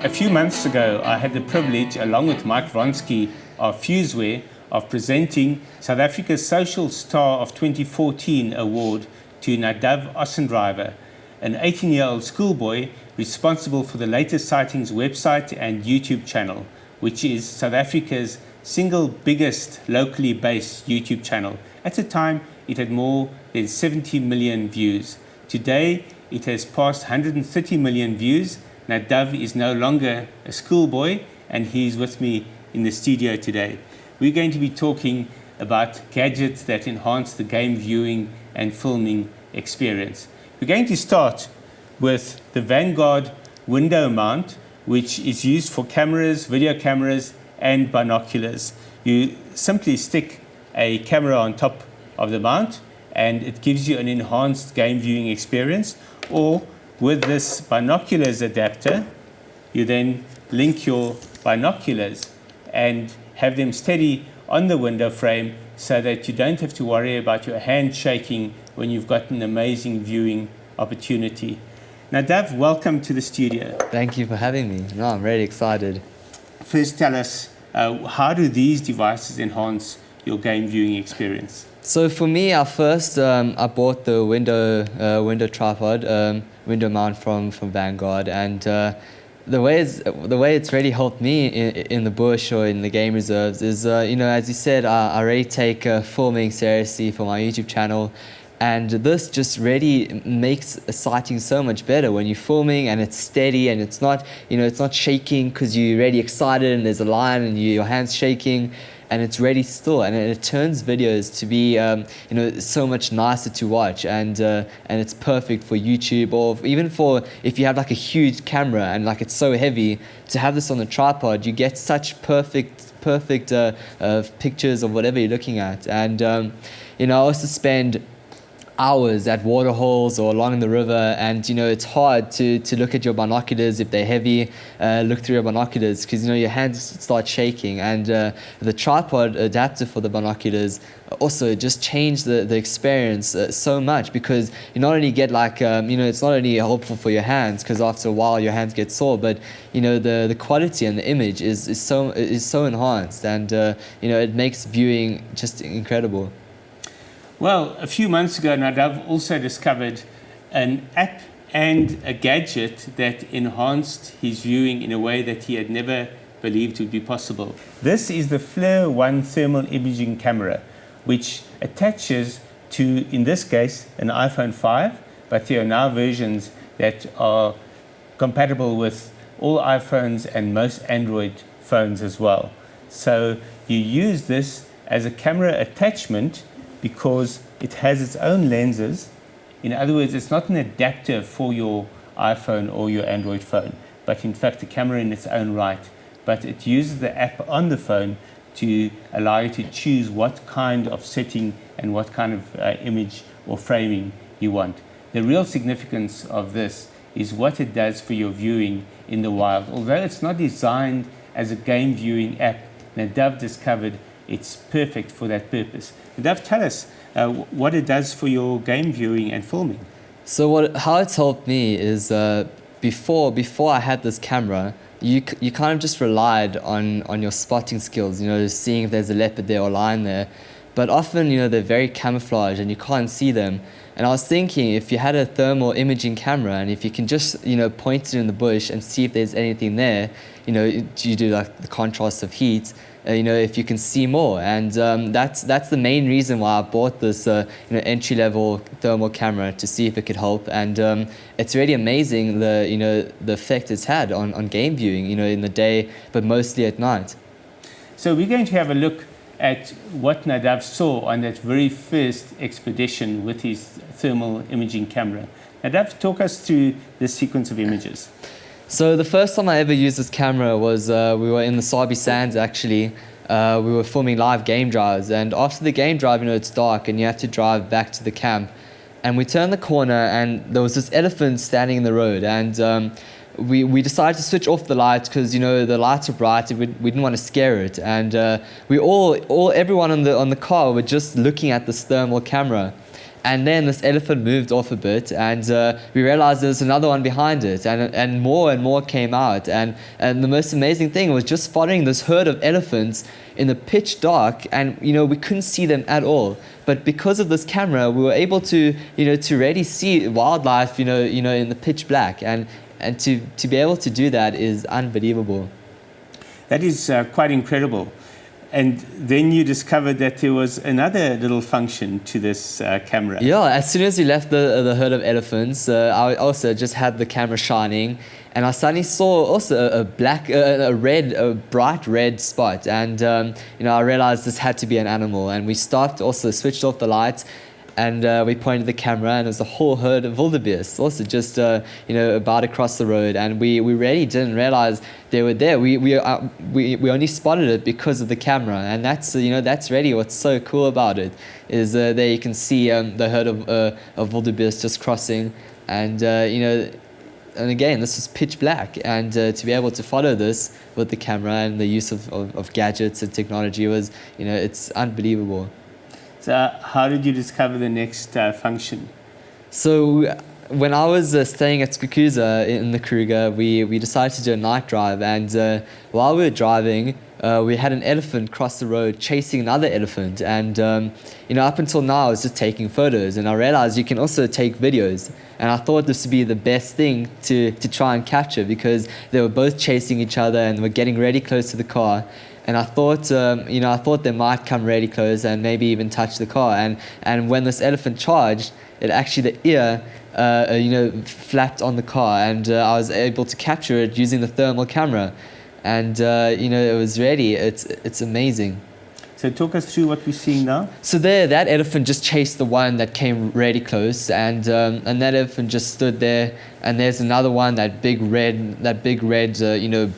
A few months ago, I had the privilege, along with Mike Vronsky of Fuseware, of presenting South Africa's Social Star of 2014 award to Nadav Ossendryver, an 18-year-old schoolboy responsible for the latest Sightings website and YouTube channel, which is South Africa's single biggest locally based YouTube channel. At the time, it had more than 70 million views. Today, it has passed 130 million views. Nadav is no longer a schoolboy, and he's with me in the studio today. We're going to be talking about gadgets that enhance the game viewing and filming experience. We're going to start with the Vanguard window mount, which is used for cameras, video cameras, and binoculars. You simply stick a camera on top of the mount, and it gives you an enhanced game viewing experience. Or with this binoculars adapter, you then link your binoculars and have them steady on the window frame so that you don't have to worry about your hand shaking when you've got an amazing viewing opportunity. Nadav, welcome to the studio. Thank you for having me. No, I'm really excited. First, tell us, how do these devices enhance your game viewing experience? So for me, I bought the window tripod, window mount from Vanguard, and the way it's really helped me in the bush or in the game reserves is, as you said, I really take filming seriously for my YouTube channel. And this just really makes sighting so much better when you're filming and it's steady and it's not shaking because you're really excited and there's a line and your hand's shaking, and it's really still, and it turns videos to be so much nicer to watch, and it's perfect for YouTube, or even for if you have like a huge camera and like it's so heavy, to have this on the tripod, you get such perfect pictures of whatever you're looking at. And I also spend hours at water holes or along the river, and it's hard to look at your binoculars if they're heavy, look through your binoculars because your hands start shaking. And the tripod adapter for the binoculars also just changed the experience so much, because you not only get it's not only helpful for your hands because after a while your hands get sore, but the quality and the image is so enhanced, and it makes viewing just incredible. Well, a few months ago, Nadav also discovered an app and a gadget that enhanced his viewing in a way that he had never believed would be possible. This is the FLIR 1 thermal imaging camera, which attaches to, in this case, an iPhone 5, but there are now versions that are compatible with all iPhones and most Android phones as well. So you use this as a camera attachment because it has its own lenses. In other words, it's not an adapter for your iPhone or your Android phone, but in fact a camera in its own right. But it uses the app on the phone to allow you to choose what kind of setting and what kind of image or framing you want. The real significance of this is what it does for your viewing in the wild. Although it's not designed as a game viewing app, Nadav discovered it's perfect for that purpose. Nadav, tell us what it does for your game viewing and filming. So how it's helped me is before I had this camera, you kind of just relied on your spotting skills, seeing if there's a leopard there or a lion there. But often, they're very camouflaged and you can't see them. And I was thinking, if you had a thermal imaging camera and if you can just, point it in the bush and see if there's anything there, you do like the contrast of heat, if you can see more. And that's the main reason why I bought this entry-level thermal camera, to see if it could help. And it's really amazing the effect it's had on game viewing, in the day, but mostly at night. So we're going to have a look at what Nadav saw on that very first expedition with his thermal imaging camera. Nadav, talk us through this sequence of images. So the first time I ever used this camera was we were in the Sabi Sands actually. We were filming live game drives, and after the game drive, it's dark and you have to drive back to the camp. And we turned the corner and there was this elephant standing in the road, and we decided to switch off the lights because the lights were bright. We didn't want to scare it, and everyone on the car were just looking at this thermal camera. And then this elephant moved off a bit, and we realized there was another one behind it, and more came out. And the most amazing thing was just following this herd of elephants in the pitch dark, and we couldn't see them at all. But because of this camera, we were able to to really see wildlife in the pitch black, and to be able to do that is unbelievable. That is quite incredible. And then you discovered that there was another little function to this camera. Yeah, as soon as we left the herd of elephants, I also just had the camera shining, and I suddenly saw also a bright red spot, and I realized this had to be an animal, and we stopped, also switched off the lights, and we pointed the camera, and it was a whole herd of wildebeest, also just about across the road, and we really didn't realize they were there. We only spotted it because of the camera, and that's really what's so cool about it, is there you can see the herd of wildebeest just crossing, and and again, this was pitch black, and to be able to follow this with the camera and the use of gadgets and technology was, it's unbelievable. So how did you discover the next function? So when I was staying at Skukuza in the Kruger, we decided to do a night drive, and while we were driving, we had an elephant cross the road chasing another elephant, and up until now I was just taking photos, and I realized you can also take videos, and I thought this would be the best thing to try and capture, because they were both chasing each other and were getting really close to the car. And I thought, they might come really close and maybe even touch the car. And when this elephant charged, it actually, the ear, flapped on the car, and I was able to capture it using the thermal camera. And it was really, it's amazing. So talk us through what we're seeing now. So that elephant just chased the one that came really close, and that elephant just stood there. And there's another one, that big red,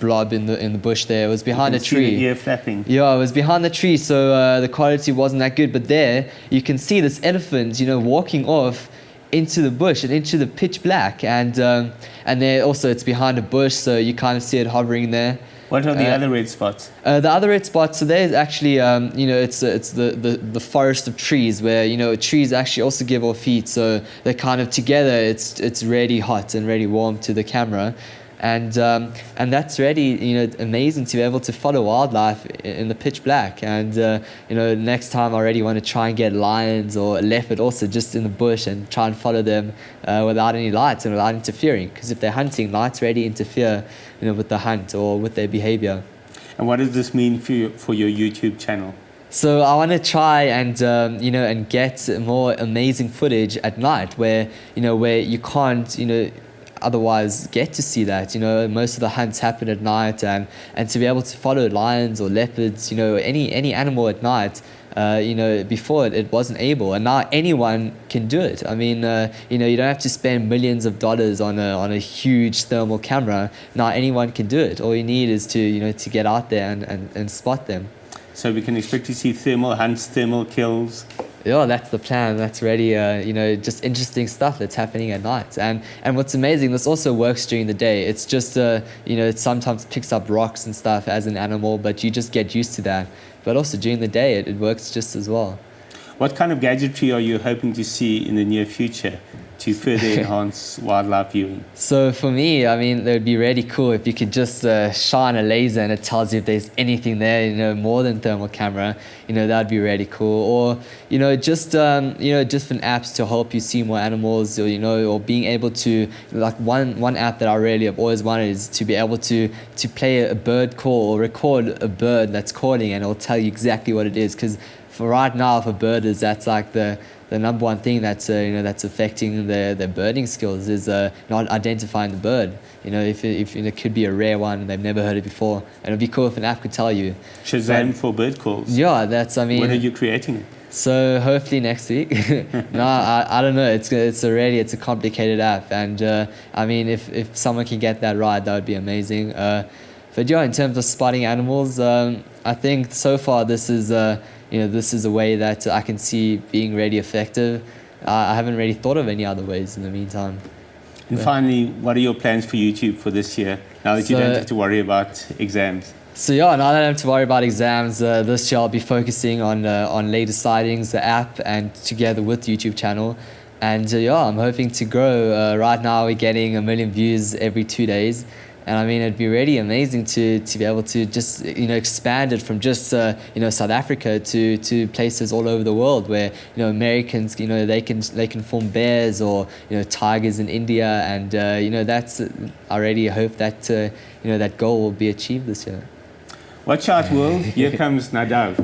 blob in the bush there. It was behind a tree. See the ear flapping. Yeah, it was behind the tree, so the quality wasn't that good. But there, you can see this elephant, walking off into the bush and into the pitch black, and there also it's behind a bush, so you kind of see it hovering there. What are the other red spots? The other red spots, so there's actually, it's the forest of trees, where, trees actually also give off heat, so they're kind of together, it's really hot and really warm to the camera. And that's really, amazing to be able to follow wildlife in the pitch black. And, next time I really want to try and get lions or a leopard also just in the bush and try and follow them without any lights and without interfering. Because if they're hunting, lights really interfere, with the hunt or with their behavior. And what does this mean for your YouTube channel? So I want to try and and get more amazing footage at night, where you can't otherwise get to see that. Most of the hunts happen at night, and to be able to follow lions or leopards, any animal at night, before it wasn't able, and now anyone can do it. I mean, you don't have to spend millions of dollars on a huge thermal camera. Now anyone can do it. All you need is to get out there and spot them. So we can expect to see thermal hunts, thermal kills. Yeah, that's the plan. That's really, just interesting stuff that's happening at night. And what's amazing, this also works during the day. It's just, it sometimes picks up rocks and stuff as an animal, but you just get used to that. But also during the day, it works just as well. What kind of gadgetry are you hoping to see in the near future to further enhance wildlife viewing? So for me, I mean, it would be really cool if you could just shine a laser and it tells you if there's anything there, more than thermal camera. That would be really cool. Or, just different apps to help you see more animals, or being able to, like one app that I really have always wanted is to be able to play a bird call or record a bird that's calling, and it'll tell you exactly what it is. Because for right now, for birders, that's like the number one thing that's affecting their birding skills is not identifying the bird. If it could be a rare one and they've never heard it before, and it'd be cool if an app could tell you. Shazam for bird calls. Yeah, When are you creating it? So hopefully next week. No, I don't know. It's a complicated app, and if someone can get that right, that would be amazing. But yeah, in terms of spotting animals, I think so far this is a way that I can see being really effective. I haven't really thought of any other ways in the meantime. And finally, what are your plans for YouTube for this year, now that you don't have to worry about exams? So yeah, now that I don't have to worry about exams, this year I'll be focusing on latest Sightings, the app, and together with the YouTube channel. And yeah, I'm hoping to grow. Right now we're getting 1 million views every 2 days. And I mean, it'd be really amazing to be able to just, expand it from just, South Africa to places all over the world where, Americans, they can form bears or, tigers in India. And, that's, I really hope that, that goal will be achieved this year. Watch out, world. Here comes Nadav.